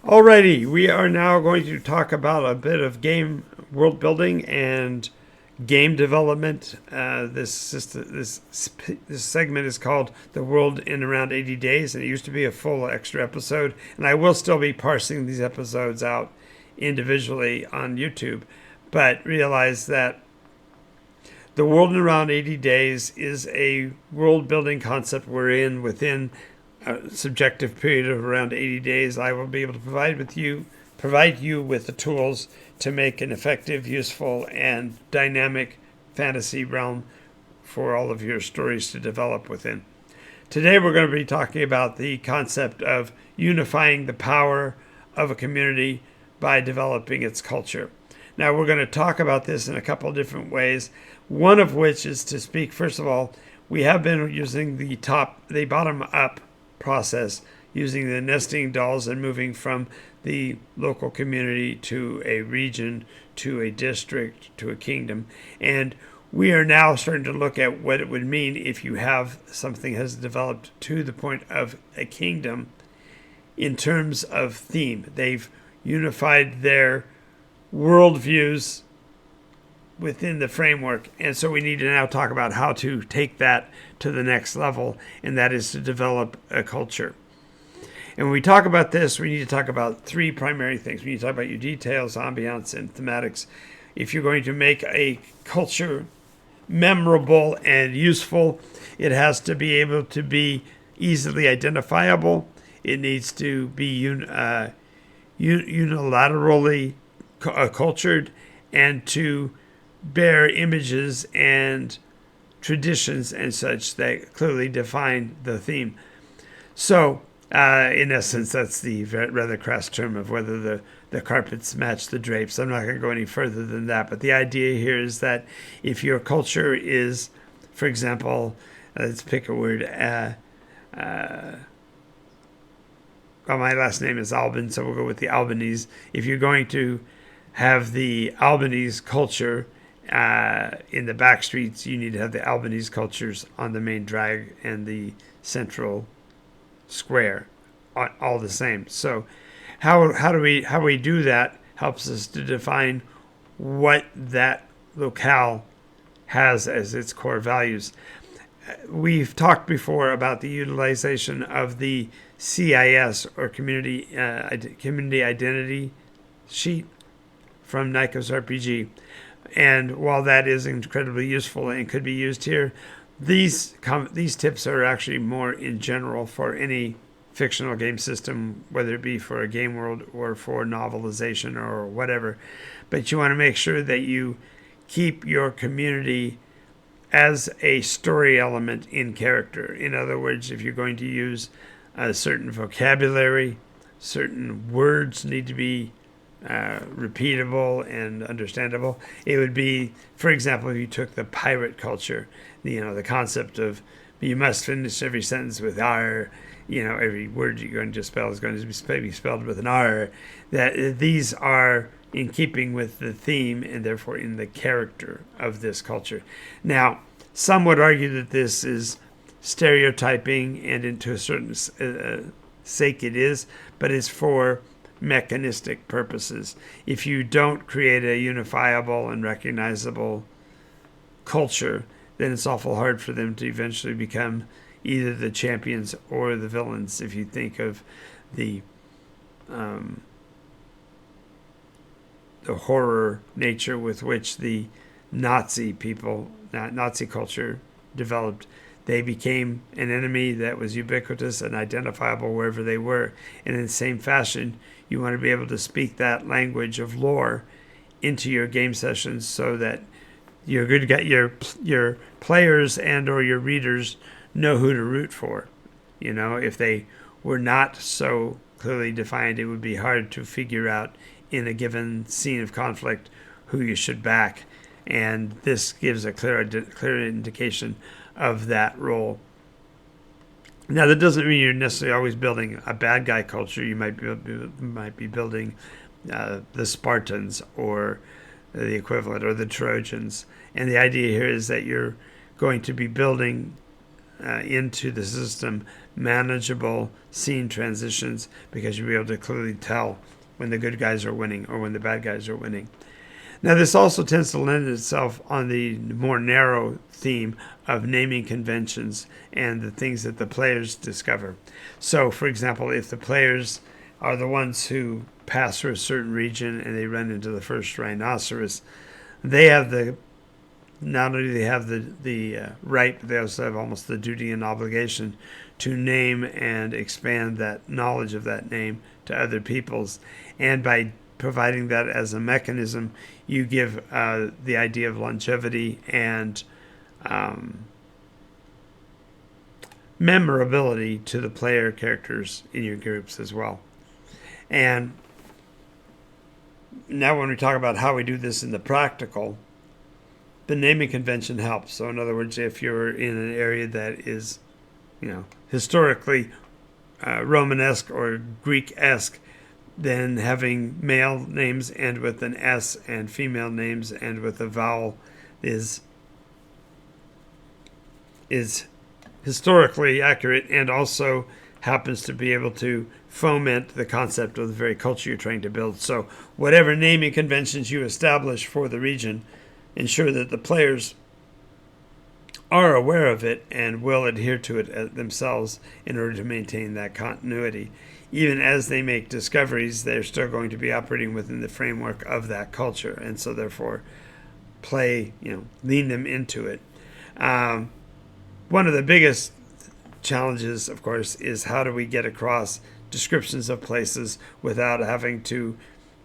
Alrighty, we are now going to talk about a bit of game world building and game development. This segment is called "The World in Around 80 Days," and it used to be a full extra episode. And I will still be parsing these episodes out individually on YouTube, but realize that the world in around 80 days is a world building concept we're in within a subjective period of around 80 days. I will be able to provide you with the tools to make an effective, useful, and dynamic fantasy realm for all of your stories to develop within. Today we're going to be talking about the concept of unifying the power of a community by developing its culture. Now we're going to talk about this in a couple of different ways, one of which is to speak, first of all, we have been using the bottom-up process, using the nesting dolls and moving from the local community to a region, to a district, to a kingdom. And we are now starting to look at what it would mean if you have something has developed to the point of a kingdom in terms of theme. They've unified their worldviews within the framework. And so we need to now talk about how to take that to the next level, and that is to develop a culture. And when we talk about this, we need to talk about three primary things. We need to talk about your details, ambiance, and thematics. If you're going to make a culture memorable and useful, it has to be able to be easily identifiable. It needs to be unilaterally cultured, and to bear images and traditions and such that clearly define the theme. So, in essence, that's the rather crass term of whether the carpets match the drapes. I'm not going to go any further than that, but the idea here is that if your culture is, for example, let's pick a word, well, my last name is Albin, so we'll go with the Albanese. If you're going to have the Albanese culture in the back streets, you need to have the Albanese cultures on the main drag and the central square, all the same. So how do we do that helps us to define what that locale has as its core values. We've talked before about the utilization of the CIS, or community identity sheet from NycosRPG. And while that is incredibly useful and could be used here, these tips are actually more in general for any fictional game system, whether it be for a game world or for novelization or whatever. But you want to make sure that you keep your community as a story element in character. In other words, if you're going to use a certain vocabulary, certain words need to be repeatable and understandable. It would be, for example, if you took the pirate culture, the concept of you must finish every sentence with R, every word you're going to spell is going to be spelled with an R, that these are in keeping with the theme and therefore in the character of this culture. Now, some would argue that this is stereotyping, and into a certain sake it is, but it's for mechanistic purposes. If you don't create a unifiable and recognizable culture, then it's awful hard for them to eventually become either the champions or the villains. If you think of the horror nature with which the Nazi culture developed, they became an enemy that was ubiquitous and identifiable wherever they were. And in the same fashion, you want to be able to speak that language of lore into your game sessions so that your players and or your readers know who to root for. If they were not so clearly defined, it would be hard to figure out in a given scene of conflict who you should back. And this gives a clear indication of that role. Now, that doesn't mean you're necessarily always building a bad guy culture. You might be building the Spartans or the equivalent, or the Trojans. And the idea here is that you're going to be building into the system manageable scene transitions, because you'll be able to clearly tell when the good guys are winning or when the bad guys are winning. Now, this also tends to lend itself on the more narrow theme of naming conventions and the things that the players discover. So, for example, if the players are the ones who pass through a certain region and they run into the first rhinoceros, they have not only do they have the right, but they also have almost the duty and obligation to name and expand that knowledge of that name to other peoples. And by providing that as a mechanism, you give the idea of longevity and memorability to the player characters in your groups as well. And now when we talk about how we do this in the practical, the naming convention helps. So in other words, if you're in an area that is, historically Romanesque or Greek-esque, then having male names end with an S and female names end with a vowel is historically accurate, and also happens to be able to foment the concept of the very culture you're trying to build. So whatever naming conventions you establish for the region, ensure that the players are aware of it and will adhere to it themselves in order to maintain that continuity. Even as they make discoveries, they're still going to be operating within the framework of that culture, and so therefore lean them into it. One of the biggest challenges, of course, is how do we get across descriptions of places without having to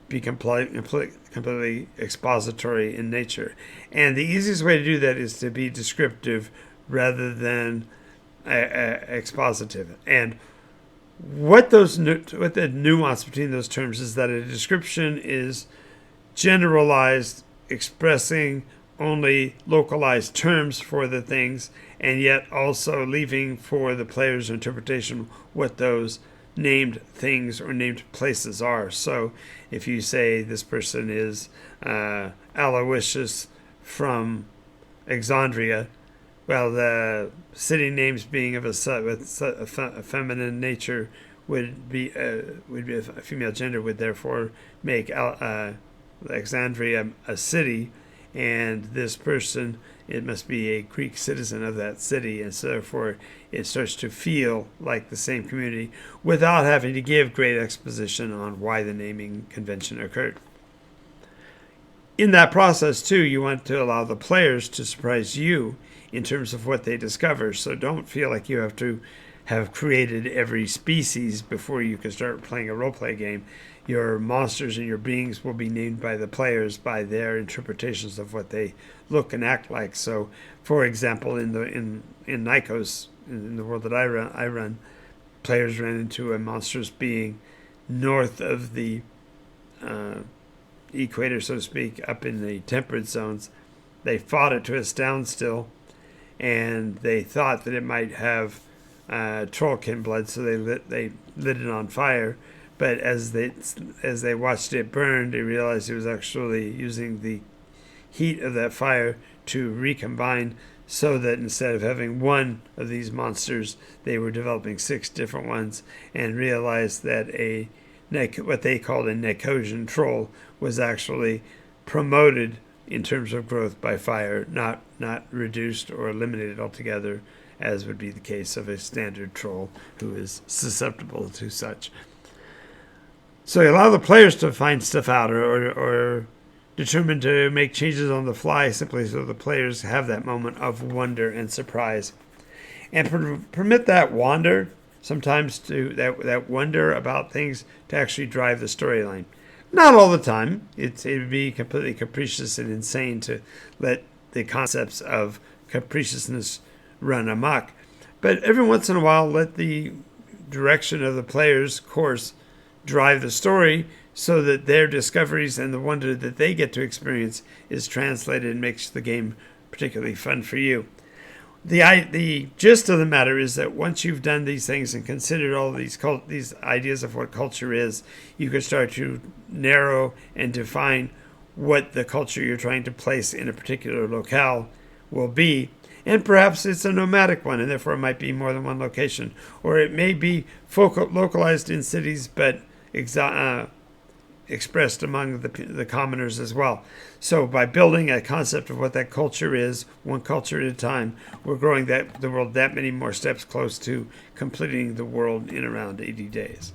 be completely expository in nature. And the easiest way to do that is to be descriptive rather than expositive. And what the nuance between those terms is that a description is generalized, expressing only localized terms for the things, and yet also leaving for the player's interpretation what those named things or named places are. So if you say this person is Aloysius from Exandria, well, the city names being of a feminine nature would be a female gender, would therefore make Alexandria a city, and this person, it must be a Greek citizen of that city, and so therefore it starts to feel like the same community without having to give great exposition on why the naming convention occurred. In that process, too, you want to allow the players to surprise you in terms of what they discover, so don't feel like you have to have created every species before you can start playing a role-play game. Your monsters and your beings will be named by the players by their interpretations of what they look and act like. So, for example, in Nykos, in the world that I run, players ran into a monstrous being north of the equator, so to speak, up in the temperate zones. They fought it to a standstill, and they thought that it might have trollkin blood, so they lit it on fire. But as they watched it burn, they realized it was actually using the heat of that fire to recombine, so that instead of having one of these monsters, they were developing 6 different ones, and realized that what they called a Nycosian troll was actually promoted in terms of growth by fire, not reduced or eliminated altogether, as would be the case of a standard troll who is susceptible to such. So you allow the players to find stuff out or determine to make changes on the fly, simply so the players have that moment of wonder and surprise. And permit that wonder, sometimes to that wonder about things, to actually drive the storyline. Not all the time. It would be completely capricious and insane to let the concepts of capriciousness run amok. But every once in a while, let the direction of the player's course drive the story, so that their discoveries and the wonder that they get to experience is translated and makes the game particularly fun for you. The gist of the matter is that once you've done these things and considered all these ideas of what culture is, you can start to narrow and define what the culture you're trying to place in a particular locale will be. And perhaps it's a nomadic one, and therefore it might be more than one location. Or it may be localized in cities, but expressed among the commoners as well. So by building a concept of what that culture is, one culture at a time, we're growing the world that many more steps close to completing the world in around 80 days.